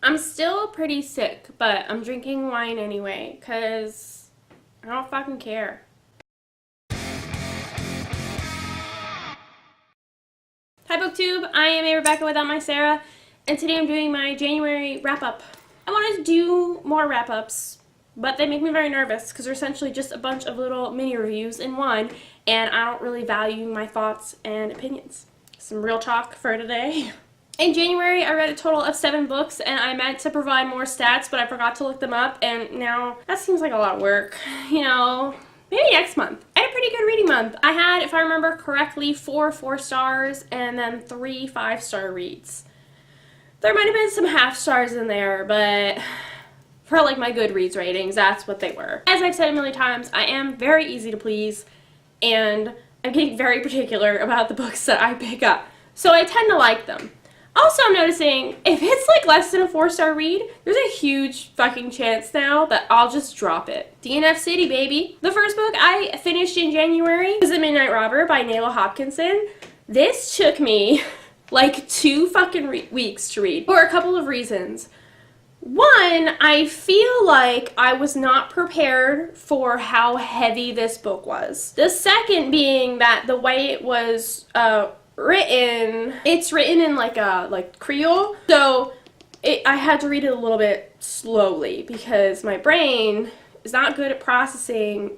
I'm still pretty sick, but I'm drinking wine anyway, because I don't fucking care. Hi BookTube, I am a Rebecca without my Sarah, and today I'm doing my January wrap-up. I wanted to do more wrap-ups, but they make me very nervous because they're essentially just a bunch of little mini reviews in one, and I don't really value my thoughts and opinions. Some real talk for today. In January, I read a total of 7 books, and I meant to provide more stats, but I forgot to look them up, and now that seems like a lot of work. You know, maybe next month. I had a pretty good reading month. I had, if I remember correctly, 4 4-stars and then 3 5-star reads. There might have been some half-stars in there, but for like my Goodreads ratings, that's what they were. As I've said a million times, I am very easy to please, and I'm getting very particular about the books that I pick up, so I tend to like them. Also, I'm noticing, if it's like less than a 4-star read, there's a huge fucking chance now that I'll just drop it. DNF City, baby. The first book I finished in January was The Midnight Robber by Nalo Hopkinson. This took me like 2 fucking weeks to read for a couple of reasons. One, I feel like I was not prepared for how heavy this book was. The second being that the way it was it's written in like Creole, so I had to read it a little bit slowly because my brain is not good at processing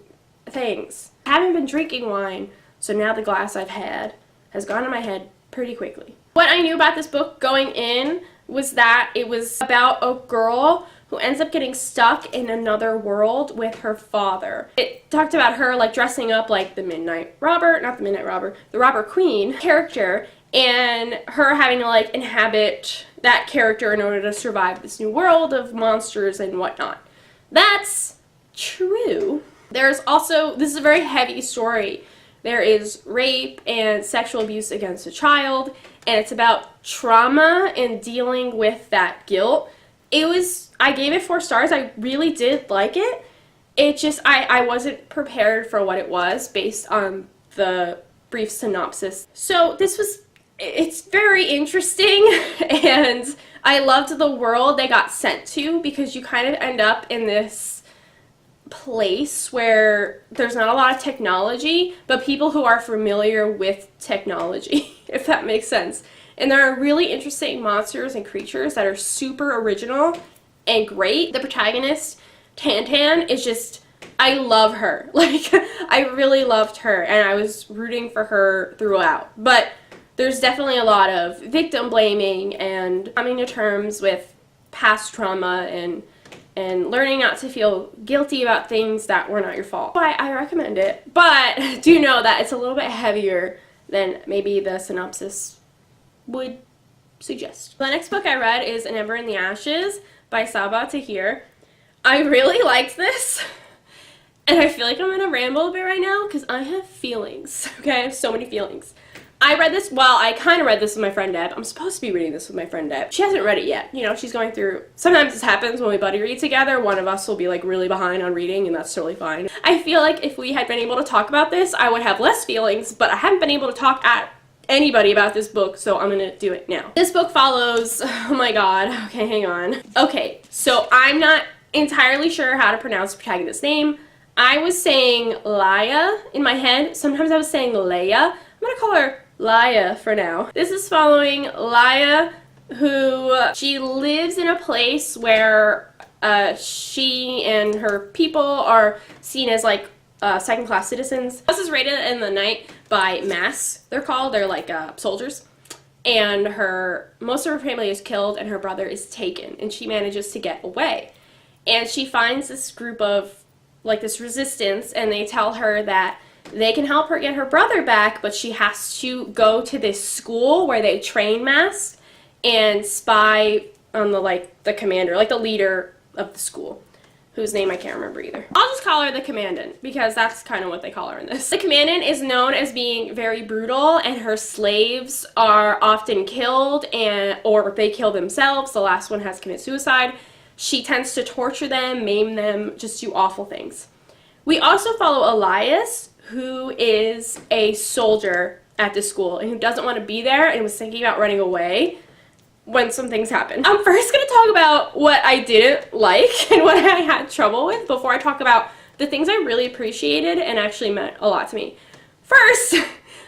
things. I haven't been drinking wine, so now the glass I've had has gone in my head pretty quickly. What I knew about this book going in was that it was about a girl who ends up getting stuck in another world with her father. It talked about her like dressing up like the Midnight Robber, not the Midnight Robber, the Robber Queen character, and her having to like inhabit that character in order to survive this new world of monsters and whatnot. That's true. There's also, this is a very heavy story. There is rape and sexual abuse against a child, and it's about trauma and dealing with that guilt. I gave it 4 stars. I really did like it. It just, I wasn't prepared for what it was based on the brief synopsis. So it's very interesting, and I loved the world they got sent to because you kind of end up in this place where there's not a lot of technology, but people who are familiar with technology, if that makes sense. And there are really interesting monsters and creatures that are super original and great. The protagonist, Tan, is just, I love her. Like, I really loved her, and I was rooting for her throughout. But there's definitely a lot of victim blaming and coming to terms with past trauma and learning not to feel guilty about things that were not your fault. So I recommend it, but do know that it's a little bit heavier than maybe the synopsis would suggest. The next book I read is An Ember in the Ashes by Sabaa, Tahir. I really liked this, and I feel like I'm gonna ramble a bit right now because I have feelings, okay? I have so many feelings. I kind of read this with my friend Deb. I'm supposed to be reading this with my friend Deb. She hasn't read it yet. You know, she's going through, sometimes this happens when we buddy read together. One of us will be like really behind on reading, and that's totally fine. I feel like if we had been able to talk about this, I would have less feelings, but I haven't been able to talk at anybody about this book, so I'm gonna do it now. This book follows, oh my god, okay, hang on. Okay, so I'm not entirely sure how to pronounce the protagonist's name. I was saying Laya in my head. Sometimes I was saying Leia. I'm gonna call her Laya for now. This is following Laya, who she lives in a place where she and her people are seen as like second-class citizens. This is rated in the night by Mass, they're called. They're like soldiers. And most of her family is killed and her brother is taken, and she manages to get away. And she finds this group of, like, this resistance, and they tell her that they can help her get her brother back, but she has to go to this school where they train Mass and spy on the commander, like the leader of the school, whose name I can't remember either. I'll just call her the Commandant, because that's kind of what they call her in this. The Commandant is known as being very brutal, and her slaves are often killed, or they kill themselves. The last one has to commit suicide. She tends to torture them, maim them, just do awful things. We also follow Elias, who is a soldier at the school and who doesn't want to be there and was thinking about running away. when some things happen. I'm first gonna talk about what I didn't like and what I had trouble with before I talk about the things I really appreciated and actually meant a lot to me. First,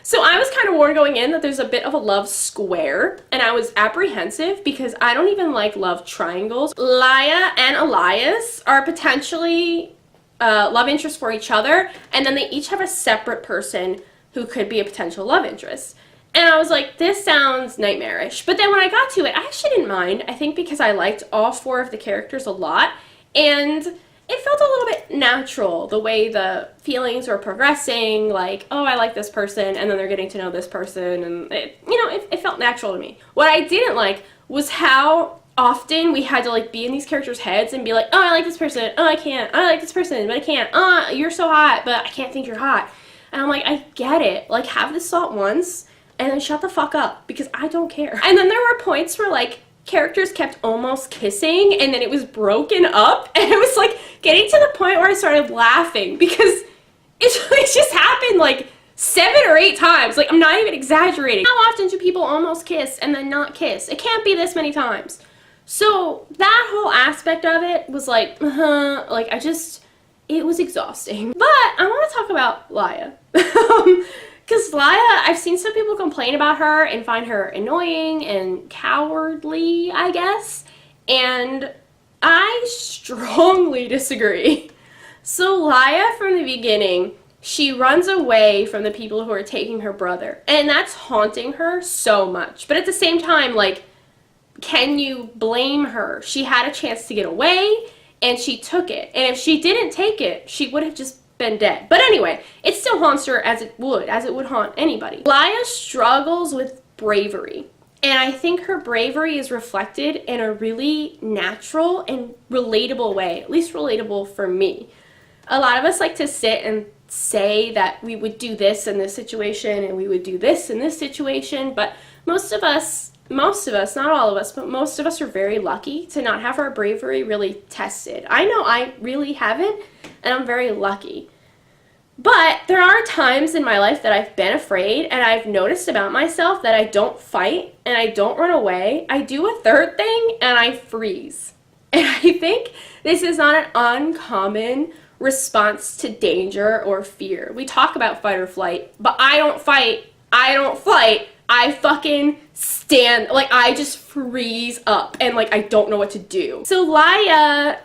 so I was kind of warned going in that there's a bit of a love square, and I was apprehensive because I don't even like love triangles. Laia and Elias are potentially love interests for each other, and then they each have a separate person who could be a potential love interest. And I was like, this sounds nightmarish. But then when I got to it, I actually didn't mind. I think because I liked all 4 of the characters a lot, and it felt a little bit natural, the way the feelings were progressing, like, oh, I like this person, and then they're getting to know this person, and it felt natural to me. What I didn't like was how often we had to, like, be in these characters' heads and be like, oh, I like this person, oh, I can't, oh, I like this person, but I can't, oh, you're so hot, but I can't think you're hot. And I'm like, I get it. Like, have this thought once, and then shut the fuck up, because I don't care. And then there were points where, like, characters kept almost kissing, and then it was broken up, and it was, like, getting to the point where I started laughing, because it just happened, like, 7 or 8 times. Like, I'm not even exaggerating. How often do people almost kiss and then not kiss? It can't be this many times. So that whole aspect of it was like, like, it was exhausting. But I want to talk about Laia. Because Laia, I've seen some people complain about her and find her annoying and cowardly, I guess. And I strongly disagree. So Laia, from the beginning, she runs away from the people who are taking her brother. And that's haunting her so much. But at the same time, like, can you blame her? She had a chance to get away, and she took it. And if she didn't take it, she would have just been dead. But anyway, it still haunts her as it would haunt anybody. Laia struggles with bravery. And I think her bravery is reflected in a really natural and relatable way, at least relatable for me. A lot of us like to sit and say that we would do this in this situation and we would do this in this situation, but most of us, not all of us, but most of us are very lucky to not have our bravery really tested. I know I really haven't, and I'm very lucky. But there are times in my life that I've been afraid, and I've noticed about myself that I don't fight and I don't run away. I do a third thing, and I freeze. And I think this is not an uncommon response to danger or fear. We talk about fight or flight, but I don't fight. I don't flight. I fucking stand, like, I just freeze up, and, like, I don't know what to do. So Laia,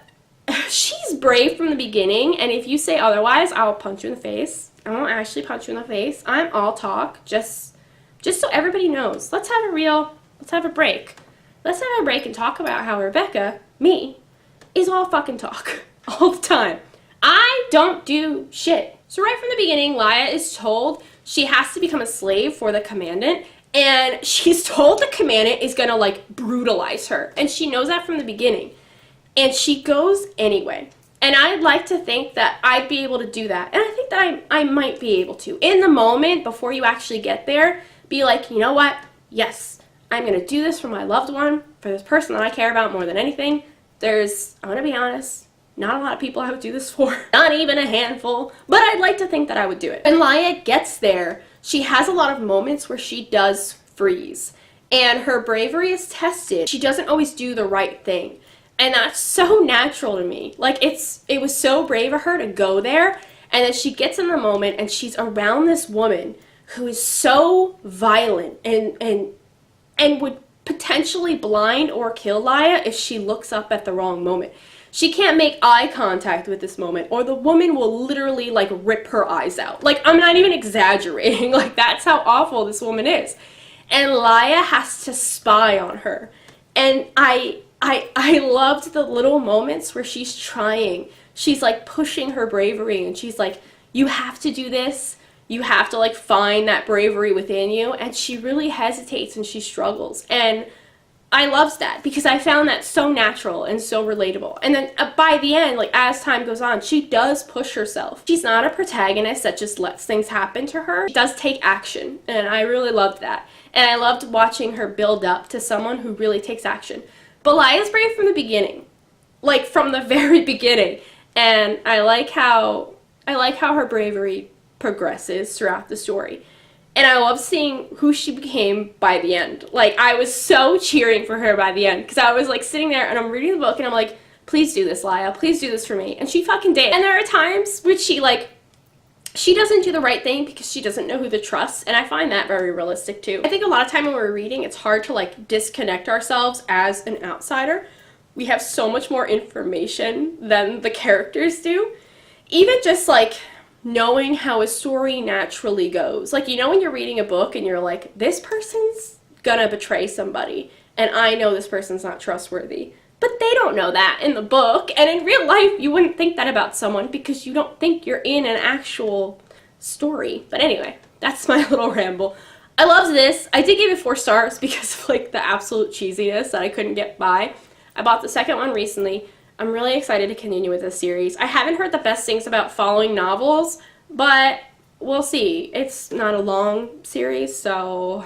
she's brave from the beginning, and if you say otherwise, I'll punch you in the face. I won't actually punch you in the face. I'm all talk, just so everybody knows. Let's have a break. Let's have a break and talk about how Rebecca, me, is all fucking talk all the time. I don't do shit. So right from the beginning, Laia is told she has to become a slave for the commandant, and she's told the commandant is gonna, like, brutalize her, and she knows that from the beginning. And she goes anyway. And I'd like to think that I'd be able to do that. And I think that I might be able to. In the moment, before you actually get there, be like, you know what? Yes, I'm going to do this for my loved one, for this person that I care about more than anything. I'm going to be honest, not a lot of people I would do this for. Not even a handful. But I'd like to think that I would do it. When Laia gets there, she has a lot of moments where she does freeze. And her bravery is tested. She doesn't always do the right thing. And that's so natural to me. Like, it was so brave of her to go there, and then she gets in the moment, and she's around this woman who is so violent and would potentially blind or kill Laia if she looks up at the wrong moment. She can't make eye contact with this moment, or the woman will literally, like, rip her eyes out. Like, I'm not even exaggerating. Like, that's how awful this woman is. And Laia has to spy on her. And I loved the little moments where she's trying. She's, like, pushing her bravery, and she's like, you have to do this. You have to, like, find that bravery within you. And she really hesitates and she struggles. And I loved that because I found that so natural and so relatable. And then by the end, like, as time goes on, she does push herself. She's not a protagonist that just lets things happen to her. She does take action, and I really loved that. And I loved watching her build up to someone who really takes action. But Laia's brave from the beginning, like, from the very beginning. And I like how her bravery progresses throughout the story. And I love seeing who she became by the end. Like, I was so cheering for her by the end, because I was, like, sitting there, and I'm reading the book, and I'm like, please do this, Lyle. Please do this for me. And she fucking did. And there are times which she, like, she doesn't do the right thing because she doesn't know who to trust, and I find that very realistic, too. I think a lot of time when we're reading, it's hard to, like, disconnect ourselves as an outsider. We have so much more information than the characters do. Even just, like, knowing how a story naturally goes. Like, you know when you're reading a book and you're like, this person's gonna betray somebody, and I know this person's not trustworthy. But they don't know that in the book, and in real life you wouldn't think that about someone because you don't think you're in an actual story. But anyway, that's my little ramble. I loved this. I did give it 4 stars because of, like, the absolute cheesiness that I couldn't get by. I bought the second one recently. I'm really excited to continue with this series. I haven't heard the best things about following novels, but we'll see. It's not a long series, so...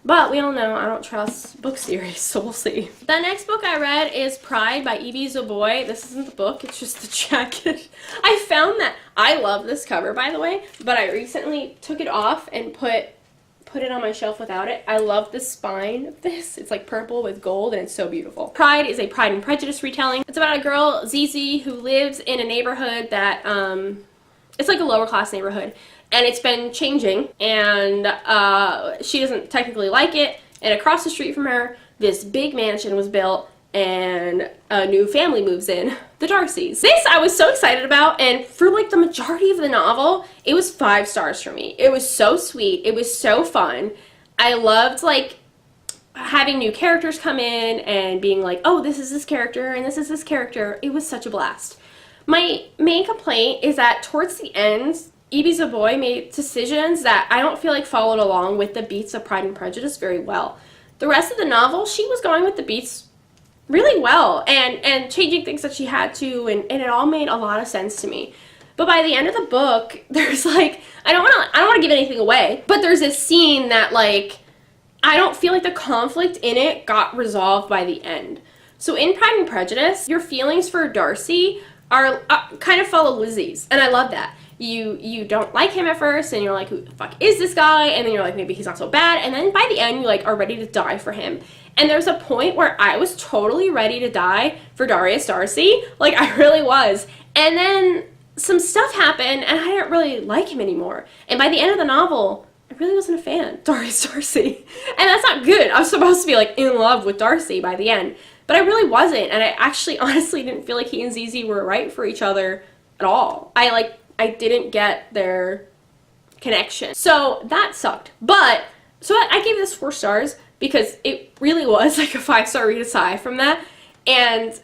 But we all know I don't trust book series, so we'll see. The next book I read is Pride by Ibi Zoboi. This isn't the book, it's just the jacket. I found that... I love this cover, by the way, but I recently took it off and put it on my shelf without it. I love the spine of this. It's like purple with gold, and it's so beautiful. Pride is a Pride and Prejudice retelling. It's about a girl, Zizi, who lives in a neighborhood that, it's like a lower class neighborhood, and it's been changing, and she doesn't technically like it, and across the street from her, this big mansion was built, and a new family moves in, the Darcys. This I was so excited about, and for like the majority of the novel, it was 5 stars for me. It was so sweet. It was so fun. I loved, like, having new characters come in and being like, oh, this is this character, and this is this character. It was such a blast. My main complaint is that towards the end, Ibi Zoboi made decisions that I don't feel like followed along with the beats of Pride and Prejudice very well. The rest of the novel, she was going with the beats really well and changing things that she had to, and it all made a lot of sense to me. But by the end of the book, there's like, I don't want to give anything away, but there's this scene that, like, I don't feel like the conflict in it got resolved by the end. So in Pride and Prejudice, your feelings for Darcy are kind of follow Lizzie's, and I love that. You don't like him at first, and you're like, who the fuck is this guy? And then you're like, maybe he's not so bad, and then by the end, you, like, are ready to die for him. And there's a point where I was totally ready to die for Darius Darcy. Like, I really was. And then some stuff happened, and I didn't really like him anymore. And by the end of the novel, I really wasn't a fan of Darius Darcy. And that's not good. I was supposed to be, like, in love with Darcy by the end. But I really wasn't. And I actually honestly didn't feel like he and Zizi were right for each other at all. I didn't get their connection. So that sucked. But, so I gave this 4 stars because it really was like a 5-star read aside from that. And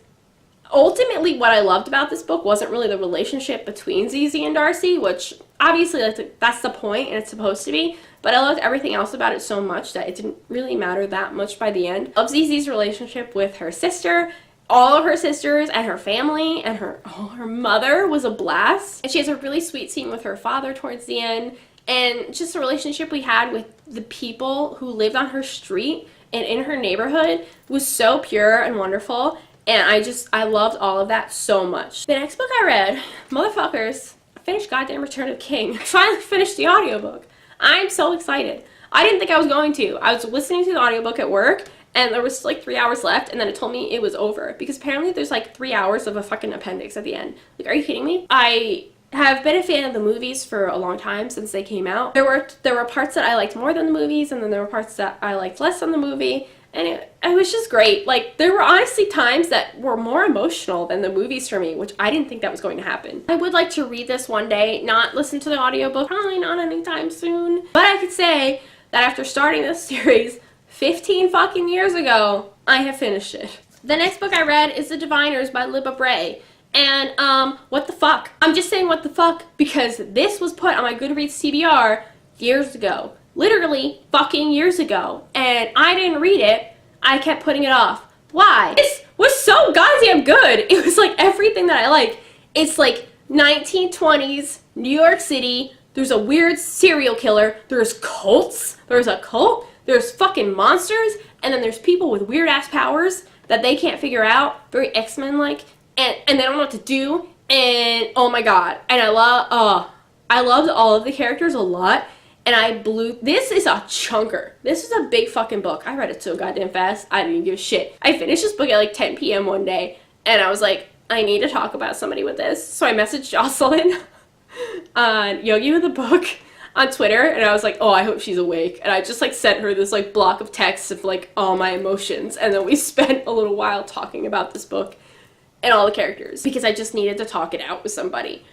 ultimately what I loved about this book wasn't really the relationship between Zizi and Darcy, which obviously that's the point and it's supposed to be. But I loved everything else about it so much that it didn't really matter that much by the end. I love Zizi's relationship with her sister. All of her sisters and her family and her mother was a blast. And she has a really sweet scene with her father towards the end. And just the relationship we had with the people who lived on her street and in her neighborhood was so pure and wonderful. And I loved all of that so much. The next book I read, motherfuckers, I finished goddamn Return of the King. I finally finished the audiobook. I'm so excited. I didn't think I was going to. I was listening to the audiobook at work, and there was like 3 hours left, and then it told me it was over. Because apparently there's like 3 hours of a fucking appendix at the end. Like, are you kidding me? I have been a fan of the movies for a long time since they came out. There were parts that I liked more than the movies, and then there were parts that I liked less than the movie. And it was just great. Like, there were honestly times that were more emotional than the movies for me, which I didn't think that was going to happen. I would like to read this one day, not listen to the audiobook, probably not anytime soon. But I could say that after starting this series 15 fucking years ago, I have finished it. The next book I read is The Diviners by Libba Bray. And, what the fuck? I'm just saying what the fuck because this was put on my Goodreads TBR years ago. Literally fucking years ago. And I didn't read it. I kept putting it off. Why? This was so goddamn good. It was like everything that I like. It's like 1920s, New York City. There's a weird serial killer. There's cults. There's a cult. There's fucking monsters. And then there's people with weird ass powers that they can't figure out. Very X-Men like. And they don't know what to do. And oh my god. And I loved all of the characters a lot. and I blew, this is a chunker. This is a big fucking book. I read it so goddamn fast, I didn't even give a shit. I finished this book at like 10 p.m. one day, and I was like, I need to talk about somebody with this. So I messaged Jocelyn on Yogi with a Book on Twitter, and I was like, oh, I hope she's awake. And I just like sent her this like block of text of like all my emotions, and then we spent a little while talking about this book and all the characters because I just needed to talk it out with somebody.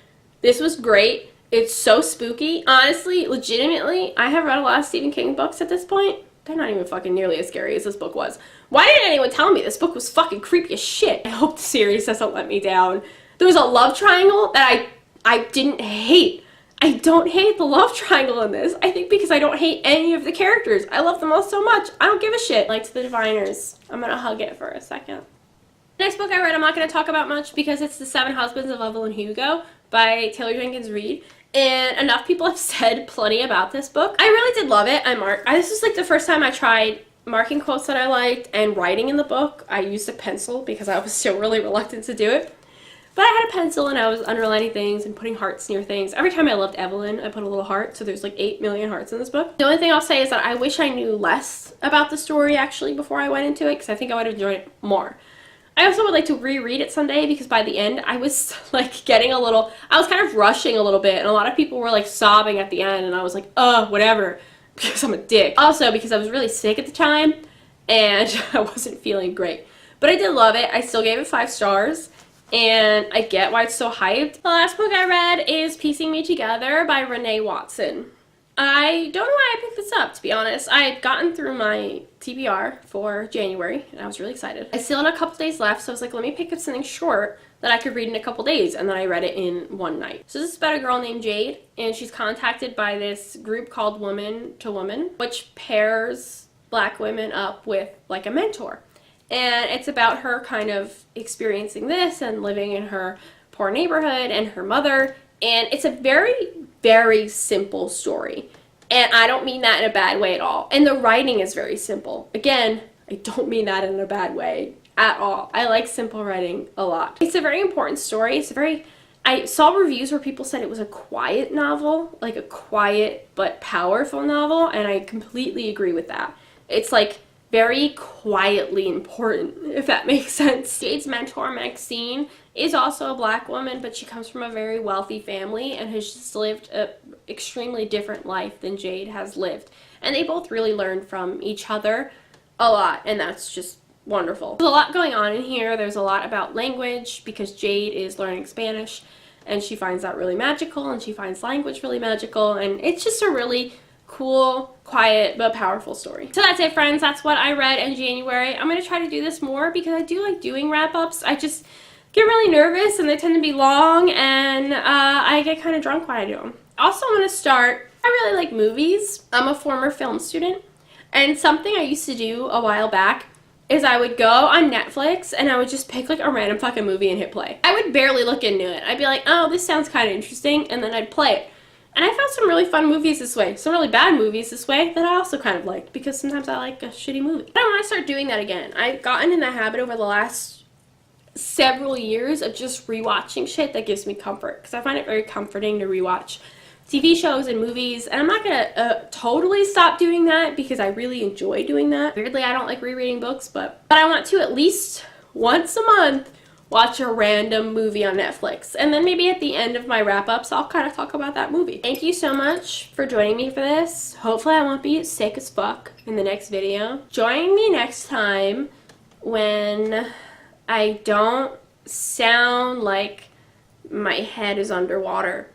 This was great. It's so spooky. Honestly, legitimately, I have read a lot of Stephen King books at this point. They're not even fucking nearly as scary as this book was. Why didn't anyone tell me this book was fucking creepy as shit? I hope the series doesn't let me down. There was a love triangle that I didn't hate. I don't hate the love triangle in this. I think because I don't hate any of the characters. I love them all so much. I don't give a shit. Like to the Diviners. I'm gonna hug it for a second. The next book I read I'm not gonna talk about much because it's The Seven Husbands of Evelyn Hugo by Taylor Jenkins Reid. And enough people have said plenty about this book. I really did love it. This was like the first time I tried marking quotes that I liked and writing in the book. I used a pencil because I was still really reluctant to do it. But I had a pencil and I was underlining things and putting hearts near things. Every time I loved Evelyn, I put a little heart, so there's like 8 million hearts in this book. The only thing I'll say is that I wish I knew less about the story actually before I went into it, because I think I would have enjoyed it more. I also would like to reread it someday because by the end I was like getting a little, I was kind of rushing a little bit, and a lot of people were like sobbing at the end, and I was like, whatever, because I'm a dick. Also because I was really sick at the time and I wasn't feeling great. But I did love it. I still gave it 5 stars. And I get why it's so hyped. The last book I read is Piecing Me Together by Renée Watson. I don't know why I picked this up, to be honest. I had gotten through my TBR for January, and I was really excited. I still had a couple days left, so I was like, let me pick up something short that I could read in a couple days, and then I read it in one night. So this is about a girl named Jade, and she's contacted by this group called Woman to Woman, which pairs Black women up with like a mentor. And it's about her kind of experiencing this and living in her poor neighborhood and her mother. And it's a very, very simple story. And I don't mean that in a bad way at all. And the writing is very simple. Again, I don't mean that in a bad way at all. I like simple writing a lot. It's a very important story. I saw reviews where people said it was a quiet novel, like a quiet but powerful novel. And I completely agree with that. It's like very quietly important, if that makes sense. Jade's mentor, Maxine, is also a Black woman, but she comes from a very wealthy family and has just lived an extremely different life than Jade has lived. And they both really learn from each other a lot, and that's just wonderful. There's a lot going on in here. There's a lot about language because Jade is learning Spanish, and she finds that really magical, and she finds language really magical, and it's just a really cool, quiet, but powerful story. So that's it, friends. That's what I read in January. I'm going to try to do this more because I do like doing wrap-ups. I just get really nervous and they tend to be long, and I get kind of drunk when I do them. Also, I'm going to start, I really like movies. I'm a former film student, and something I used to do a while back is I would go on Netflix and I would just pick like a random fucking movie and hit play. I would barely look into it. I'd be like, oh, this sounds kind of interesting, and then I'd play it. And I found some really fun movies this way, some really bad movies this way that I also kind of liked, because sometimes I like a shitty movie. I want to start doing that again. I've gotten in the habit over the last several years of just rewatching shit that gives me comfort, because I find it very comforting to rewatch TV shows and movies, and I'm not going to totally stop doing that because I really enjoy doing that. Weirdly, I don't like rereading books, but I want to at least once a month watch a random movie on Netflix. And then maybe at the end of my wrap-ups, I'll kind of talk about that movie. Thank you so much for joining me for this. Hopefully I won't be sick as fuck in the next video. Join me next time when I don't sound like my head is underwater.